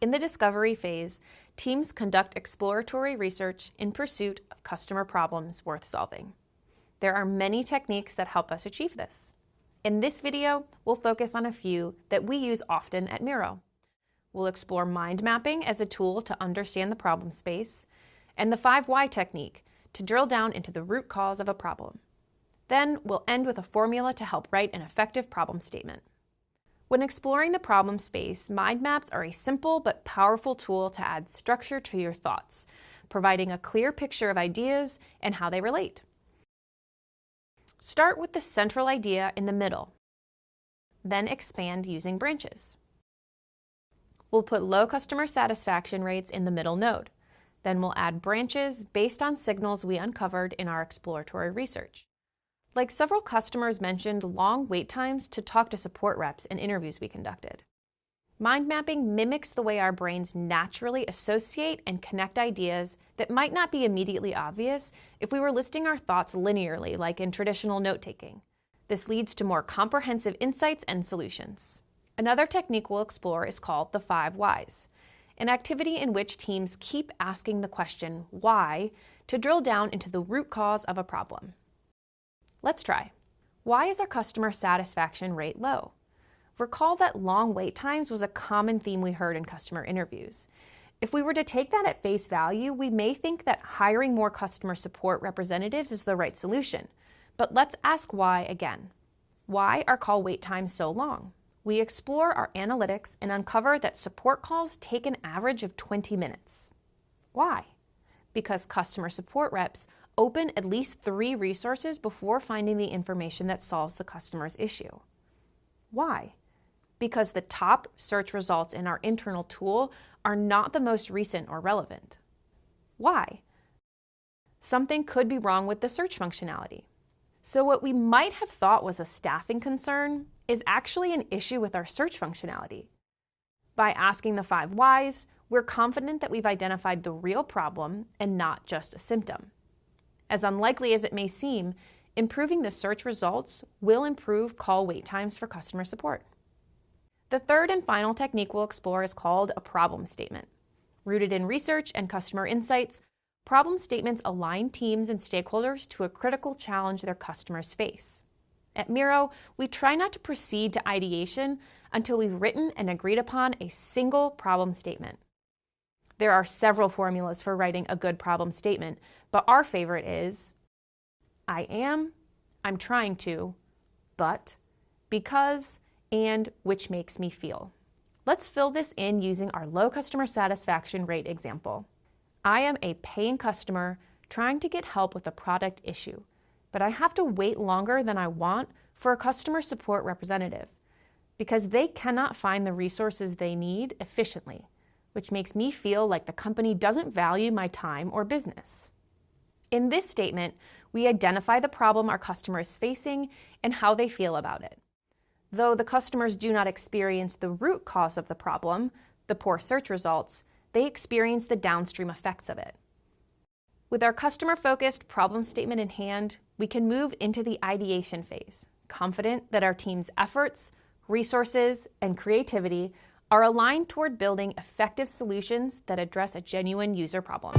In the discovery phase, teams conduct exploratory research in pursuit of customer problems worth solving. There are many techniques that help us achieve this. In this video, we'll focus on a few that we use often at Miro. We'll explore mind mapping as a tool to understand the problem space, and the 5 why technique to drill down into the root cause of a problem. Then we'll end with a formula to help write an effective problem statement. When exploring the problem space, mind maps are a simple but powerful tool to add structure to your thoughts, providing a clear picture of ideas and how they relate. Start with the central idea in the middle, then expand using branches. We'll put low customer satisfaction rates in the middle node. Then we'll add branches based on signals we uncovered in our exploratory research. Like several customers mentioned long wait times to talk to support reps in interviews we conducted. Mind mapping mimics the way our brains naturally associate and connect ideas that might not be immediately obvious if we were listing our thoughts linearly, like in traditional note-taking. This leads to more comprehensive insights and solutions. Another technique we'll explore is called the 5 whys, an activity in which teams keep asking the question, why, to drill down into the root cause of a problem. Let's try. Why is our customer satisfaction rate low? Recall that long wait times was a common theme we heard in customer interviews. If we were to take that at face value, we may think that hiring more customer support representatives is the right solution. But let's ask why again. Why are call wait times so long? We explore our analytics and uncover that support calls take an average of 20 minutes. Why? Because customer support reps open at least 3 resources before finding the information that solves the customer's issue. Why? Because the top search results in our internal tool are not the most recent or relevant. Why? Something could be wrong with the search functionality. So what we might have thought was a staffing concern is actually an issue with our search functionality. By asking the 5 whys, we're confident that we've identified the real problem and not just a symptom. As unlikely as it may seem, improving the search results will improve call wait times for customer support. The third and final technique we'll explore is called a problem statement. Rooted in research and customer insights, problem statements align teams and stakeholders to a critical challenge their customers face. At Miro, we try not to proceed to ideation until we've written and agreed upon a single problem statement. There are several formulas for writing a good problem statement, but our favorite is I'm trying to, but, because, and which makes me feel. Let's fill this in using our low customer satisfaction rate example. I am a paying customer trying to get help with a product issue, but I have to wait longer than I want for a customer support representative because they cannot find the resources they need efficiently, which makes me feel like the company doesn't value my time or business. In this statement, we identify the problem our customer is facing and how they feel about it. Though the customers do not experience the root cause of the problem, the poor search results, they experience the downstream effects of it. With our customer-focused problem statement in hand, we can move into the ideation phase, confident that our team's efforts, resources, and creativity are aligned toward building effective solutions that address a genuine user problem.